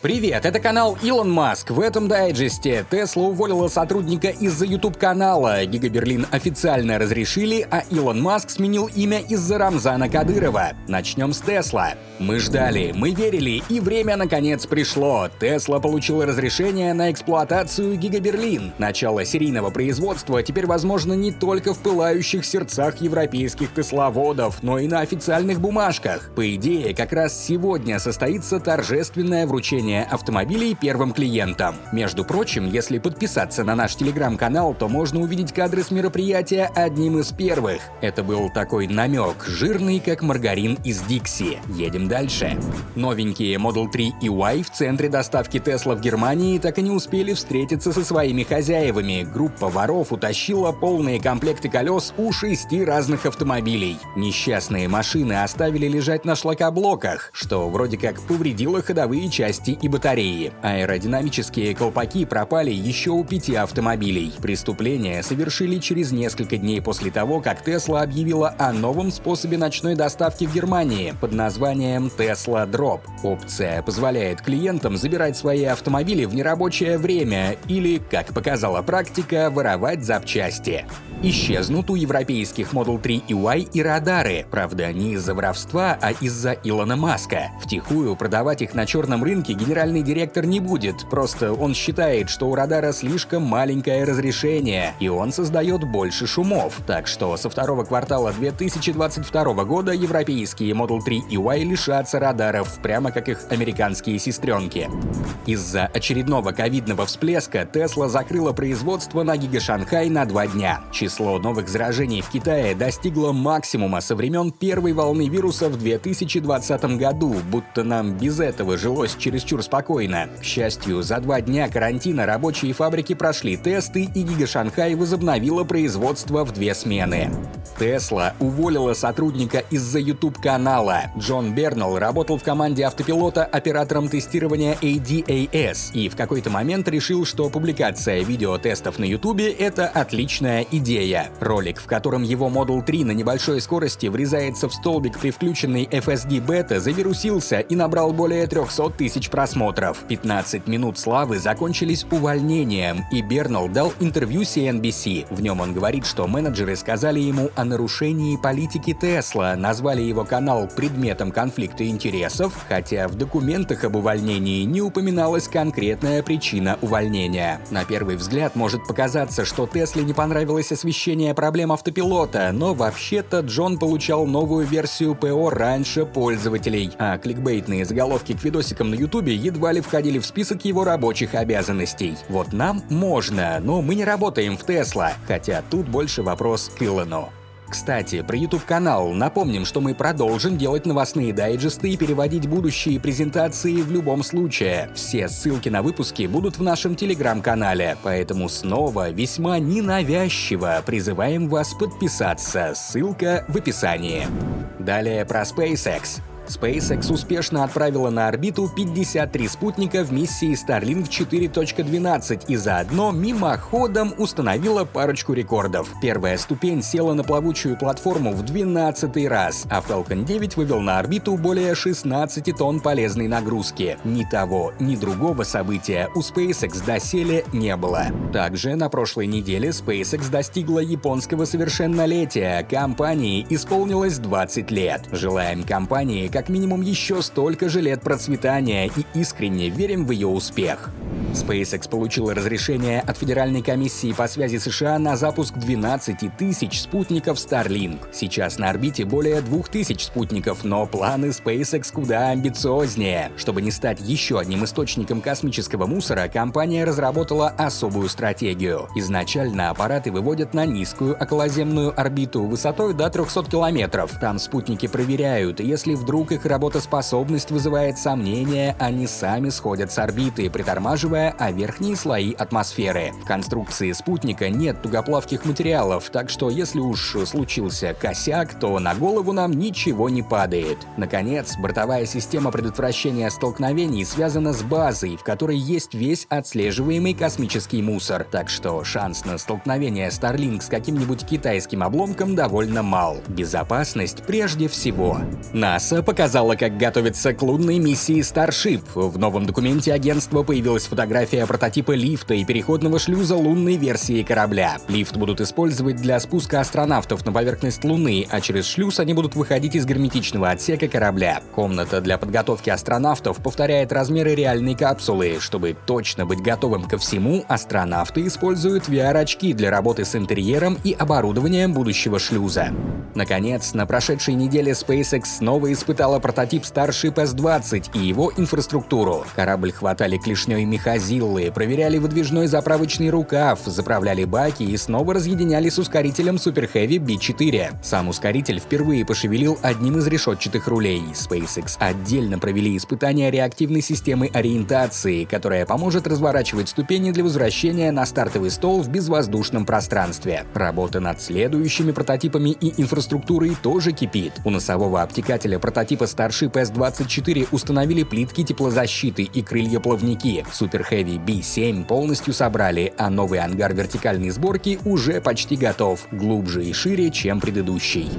Привет, это канал Илон Маск. В этом дайджесте Tesla уволила сотрудника из-за YouTube-канала, Giga Berlin официально разрешили, а Илон Маск сменил имя из-за Рамзана Кадырова. Начнем с Tesla. Мы ждали, мы верили, и время наконец пришло. Tesla получила разрешение на эксплуатацию Giga Berlin. Начало серийного производства теперь возможно не только в пылающих сердцах европейских тесловодов, но и на официальных бумажках. По идее, как раз сегодня состоится торжественное вручение автомобилей первым клиентам. Между прочим, если подписаться на наш телеграм-канал, то можно увидеть кадры с мероприятия одним из первых. Это был такой намек, жирный как маргарин из Dixie. Едем дальше. Новенькие Model 3 и Y в центре доставки Tesla в Германии так и не успели встретиться со своими хозяевами. Группа воров утащила полные комплекты колес у 6 разных автомобилей. Несчастные машины оставили лежать на шлакоблоках, что вроде как повредило ходовые части и батареи. Аэродинамические колпаки пропали еще у 5 автомобилей. Преступление совершили через несколько дней после того, как Tesla объявила о новом способе ночной доставки в Германии под названием Tesla Drop. Опция позволяет клиентам забирать свои автомобили в нерабочее время или, как показала практика, воровать запчасти. Исчезнут у европейских Model 3 и Y и радары, правда, не из-за воровства, а из-за Илона Маска. Втихую продавать их на черном рынке генеральный директор не будет, просто он считает, что у радара слишком маленькое разрешение, и он создает больше шумов. Так что со второго квартала 2022 года европейские Model 3 и Y лишатся радаров, прямо как их американские сестренки. Из-за очередного ковидного всплеска Tesla закрыла производство на Гига-Шанхай на 2 дня. Число новых заражений в Китае достигло максимума со времен первой волны вируса в 2020 году, будто нам без этого жилось чересчур спокойно. К счастью, за 2 дня карантина рабочие фабрики прошли тесты, и Гига-Шанхай возобновила производство в 2 смены. Tesla уволила сотрудника из-за YouTube-канала. Джон Бернелл работал в команде автопилота оператором тестирования ADAS и в какой-то момент решил, что публикация видеотестов на YouTube — это отличная идея. Ролик, в котором его Model 3 на небольшой скорости врезается в столбик при включенной FSD бета, завирусился и набрал более 300 тысяч просмотров. 15 минут славы закончились увольнением, и Бернелл дал интервью CNBC. В нем он говорит, что менеджеры сказали ему о нарушении политики Tesla, назвали его канал предметом конфликта интересов, хотя в документах об увольнении не упоминалась конкретная причина увольнения. На первый взгляд может показаться, что Тесле не понравилось освещение проблем автопилота, но вообще-то Джон получал новую версию ПО раньше пользователей, а кликбейтные заголовки к видосикам на Ютубе едва ли входили в список его рабочих обязанностей. Вот нам можно, но мы не работаем в Tesla, хотя тут больше вопрос к Илону. Кстати, про YouTube-канал напомним, что мы продолжим делать новостные дайджесты и переводить будущие презентации в любом случае. Все ссылки на выпуски будут в нашем телеграм-канале, поэтому снова весьма ненавязчиво призываем вас подписаться. Ссылка в описании. Далее про SpaceX. SpaceX успешно отправила на орбиту 53 спутника в миссии Starlink 4.12 и заодно мимоходом установила парочку рекордов. Первая ступень села на плавучую платформу в 12-й раз, а Falcon 9 вывел на орбиту более 16 тонн полезной нагрузки. Ни того, ни другого события у SpaceX доселе не было. Также на прошлой неделе SpaceX достигла японского совершеннолетия. Компании исполнилось 20 лет. Желаем компании как минимум еще столько же лет процветания и искренне верим в ее успех. SpaceX получила разрешение от Федеральной комиссии по связи США на запуск 12 тысяч спутников Starlink. Сейчас на орбите более 2000 спутников, но планы SpaceX куда амбициознее. Чтобы не стать еще одним источником космического мусора, компания разработала особую стратегию. Изначально аппараты выводят на низкую околоземную орбиту высотой до 300 километров. Там спутники проверяют, и если вдруг их работоспособность вызывает сомнения, они сами сходят с орбиты, притормаживая о верхние слои атмосферы. В конструкции спутника нет тугоплавких материалов, так что если уж случился косяк, то на голову нам ничего не падает. Наконец, бортовая система предотвращения столкновений связана с базой, в которой есть весь отслеживаемый космический мусор, так что шанс на столкновение Starlink с каким-нибудь китайским обломком довольно мал. Безопасность прежде всего. НАСА показала показало, как готовится к лунной миссии Starship. В новом документе агентства появилась фотография прототипа лифта и переходного шлюза лунной версии корабля. Лифт будут использовать для спуска астронавтов на поверхность Луны, а через шлюз они будут выходить из герметичного отсека корабля. Комната для подготовки астронавтов повторяет размеры реальной капсулы. Чтобы точно быть готовым ко всему, астронавты используют VR-очки для работы с интерьером и оборудованием будущего шлюза. Наконец, на прошедшей неделе SpaceX снова испытала прототип Starship S-20 и его инфраструктуру. Корабль хватали клешней мехозиллы, проверяли выдвижной заправочный рукав, заправляли баки и снова разъединяли с ускорителем Super Heavy B4. Сам ускоритель впервые пошевелил одним из решетчатых рулей. SpaceX отдельно провели испытания реактивной системы ориентации, которая поможет разворачивать ступени для возвращения на стартовый стол в безвоздушном пространстве. Работа над следующими прототипами и инфраструктурой тоже кипит. У носового обтекателя прототипа Starship S-24 установили плитки теплозащиты и крылья-плавники. Super Heavy B7 полностью собрали, а новый ангар вертикальной сборки уже почти готов, глубже и шире, чем предыдущий.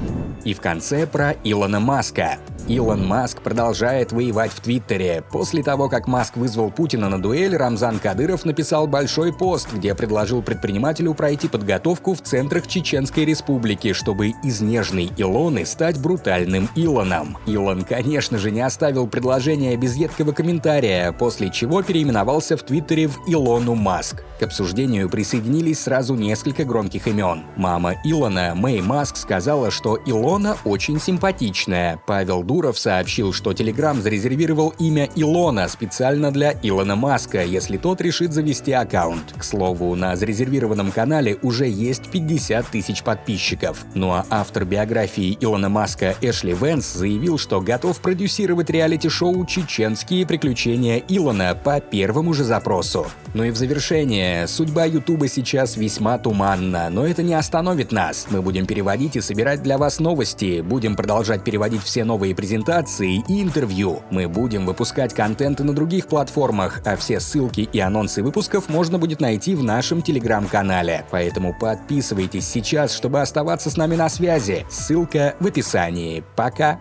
И в конце про Илона Маска. Илон Маск продолжает воевать в Твиттере. После того, как Маск вызвал Путина на дуэль, Рамзан Кадыров написал большой пост, где предложил предпринимателю пройти подготовку в центрах Чеченской Республики, чтобы из нежной Илоны стать брутальным Илоном. Илон, конечно же, не оставил предложение без едкого комментария, после чего переименовался в Твиттере в Илону Маск. К обсуждению присоединились сразу несколько громких имен. Мама Илона, Мэй Маск, сказала, что Илона очень симпатичная. Павел Дуров сообщил, что Telegram зарезервировал имя Илона специально для Илона Маска, если тот решит завести аккаунт. К слову, на зарезервированном канале уже есть 50 тысяч подписчиков. Ну а автор биографии Илона Маска Эшли Венс заявил, что готов продюсировать реалити-шоу «Чеченские приключения Илона» по первому же запросу. Ну и в завершение, судьба Ютуба сейчас весьма туманна, но это не остановит нас. Мы будем переводить и собирать для вас новости, будем продолжать переводить все новые презентации и интервью. Мы будем выпускать контент и на других платформах, а все ссылки и анонсы выпусков можно будет найти в нашем телеграм-канале. Поэтому подписывайтесь сейчас, чтобы оставаться с нами на связи. Ссылка в описании. Пока!